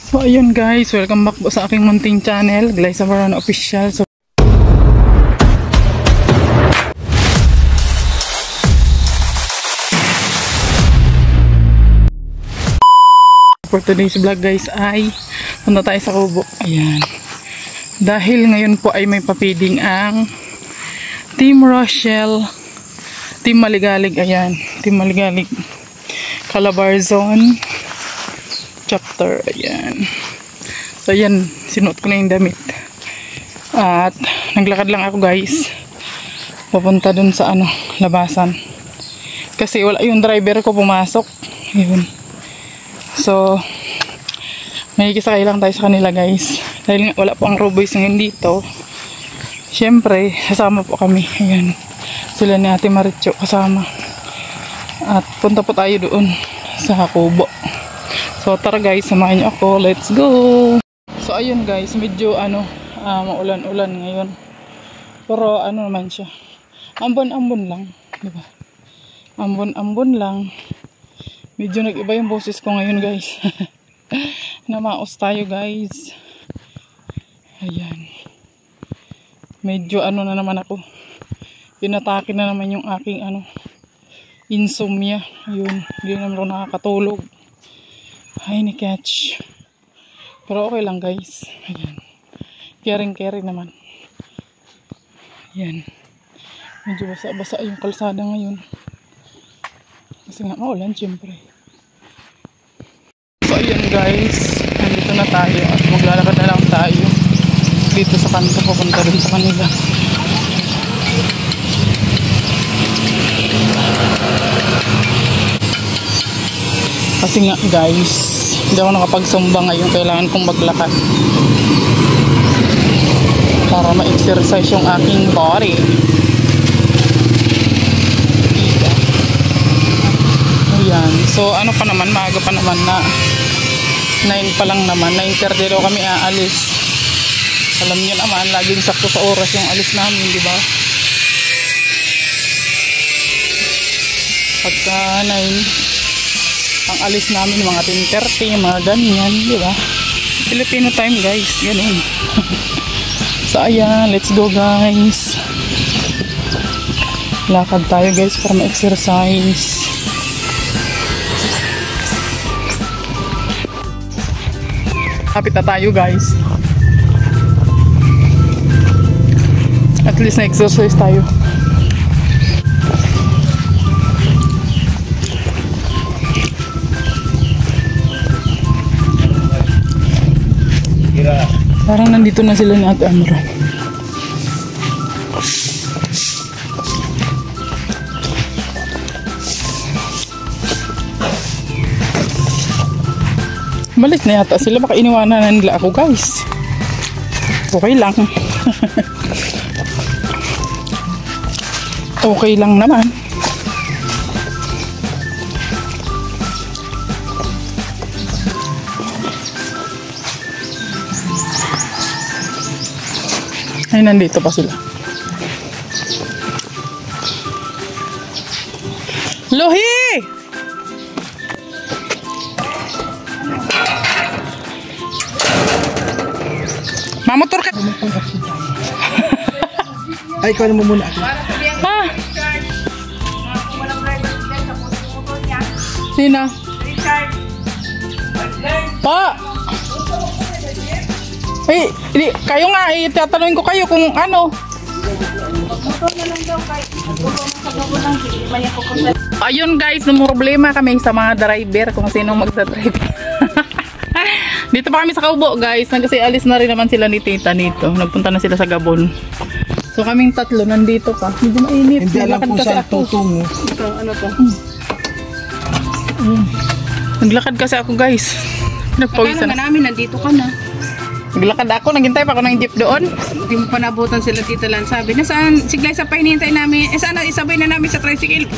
So ayun guys, welcome back po sa aking munting channel, Glyza Varano Official. So for today's vlog guys ay punta tayo sa Kubo. Ayan. Dahil ngayon po ay may papiling ang Team Rochelle, Team Maligalig. Ayan, Team Maligalig Calabarzon chapter. Ayan. So ayan, sinuot ko na yung damit. At naglakad lang ako guys. Papunta dun sa labasan. Kasi wala yung driver ko pumasok. Ayun. So may kisakay lang tayo sa kanila guys. Dahil wala po ang Roboys ngayon dito. Siyempre, kasama po kami. Ayan. Sila ni Ate Maricho kasama. At punta po tayo doon sa Kubo. So tara guys, samahan niyo ako. Let's go! So ayun guys, medyo maulan-ulan ngayon. Pero naman siya. Ambon-ambon lang, di ba? Ambon-ambon lang. Medyo nag-iba yung boses ko ngayon guys. Namaos tayo guys. Ayan. Medyo na naman ako. Pinatake na naman yung aking insomnia. Ayun, hindi naman ako nakakatulog. Ay, ni catch. Pero okay lang guys. Ayan. Caring naman. Ayan. Medyo basa-basa yung kalsada ngayon. Kasi nga maulan syempre. So ayan guys. Nandito na tayo. At maglalakad na lang tayo. Dito sa kanto. Pupunta rin sa kanila. Kasi nga guys, hindi ako nakapagsumba ngayon. Kailangan kong maglakad para ma-exercise yung aking body. Ayan. So pa naman, maaga pa naman na 9 pa lang naman. 9:30 daw kami aalis. Alam niyo naman, laging sakto sa oras yung alis namin, di ba? Pagka 9 ang alis namin mga 10:30, mga ganyan, di ba? Filipino time guys, ganun. So ayan, let's go guys. Lakad tayo guys para ma-exercise. Kapit na tayo guys. At least na-exercise tayo. Parang nandito na sila ni Ate Amra. Balik na yata sila. Baka iniwanan na nila ako guys. Okay lang. Okay lang naman. Ay, nandito pa sila. Lohi! Mamotor ka! Ay, ikaw na mo muna ako. Ha? Sino? Pa! Eh, kayo nga, tatanungin ko kayo kung ano. Ayun guys, problema kami sa mga driver kung sino magdadrive. Dito pa kami sa Kubo guys, kasi alis na rin naman sila ni Tita nito. Nagpunta na sila sa Gabon. So kaming tatlo nandito pa. Medyo mainit. Hindi alam kung saan tutungo. Ito, ano to? Naglakad kasi ako guys. Nagpawisan na namin, nandito ka na. Naglakad ako, naghintay pa ako ng jeep doon. Hindi mo pa nabutan sila Tita Lan. Sabi, nasaan? Si Glyza pa hinihintay namin. Sana isabay na namin sa tricycle.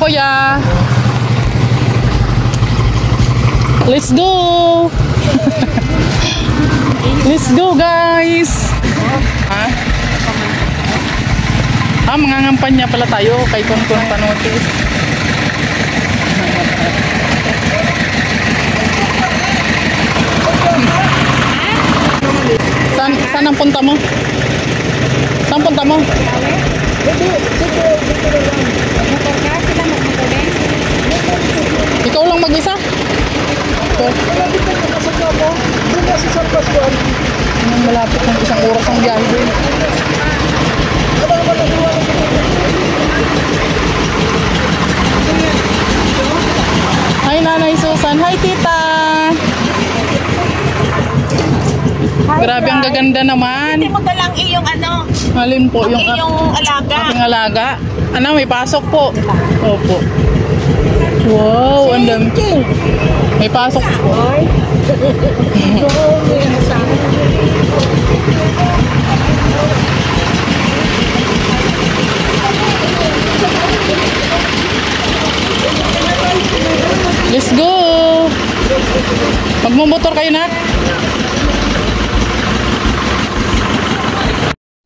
kuya. Let's go. Let's go, guys. Ha? Mangangampanya pala tayo kay Konkon Panotis. Saan ang punta mo? Saan punta mo? Ikaw lang mag-isa? Malapit ng isang oras ang biyahe doon. Hi Nanay Susan, hi tita. Grabe ang gaganda naman. Hindi mo dalang iyong ano, Alin po yung iyong alaga. aking alaga? Ano, may pasok po. Opo. Wow, ang dami. May pasok po. Let's go. Magmumotor kayo na.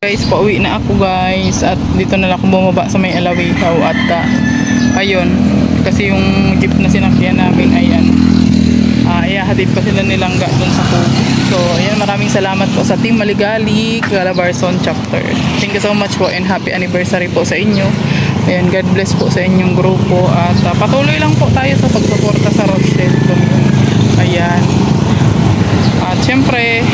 Guys, pauwi na ako guys at dito na lang ako bumaba sa may Alawihaw at ayun, kasi yung jeep na sinakyan namin ay ihahatid pa sila nilangga dun sa Kubo. So ayan, maraming salamat po sa Team Maligali Calabarzon Chapter. Thank you so much po and happy anniversary po sa inyo. Ayan, God bless po sa inyong grupo at patuloy lang po tayo sa pagsuporta sa Rochelle. Ayan. At syempre,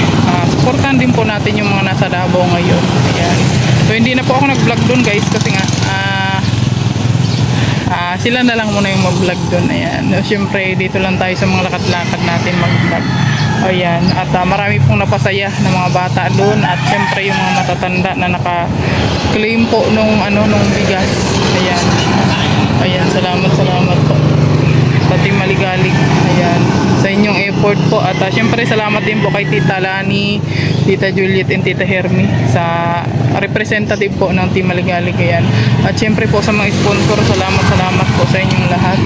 supportan din po natin yung mga nasa Davao ngayon. Ayan. So hindi na po ako nag-vlog doon guys kasi nga sila na lang muna yung mag-vlog doon. Ayan. So, syempre dito lang tayo sa mga lakad-lakad natin mag-vlog. Ayan. At marami pong napasaya ng mga bata doon at syempre yung mga matatanda na naka-claim po nung bigas. Ayan. Ayan, salamat po sa Team Maligalig. Ayan, sa inyong effort po at syempre salamat din po kay Tita Lani, Tita Juliet and Tita Hermi sa representative po ng Team Maligalig. Ayan. At syempre po sa mga sponsor, salamat po sa inyong lahat.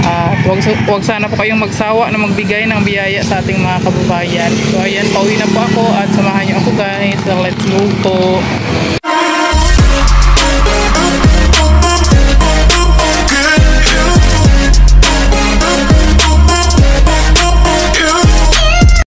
At wag sana po kayong magsawa na magbigay ng biyaya sa ating mga kababayan. So ayan, pauwi na po ako at samahan niyo ako guys. So, let's go po.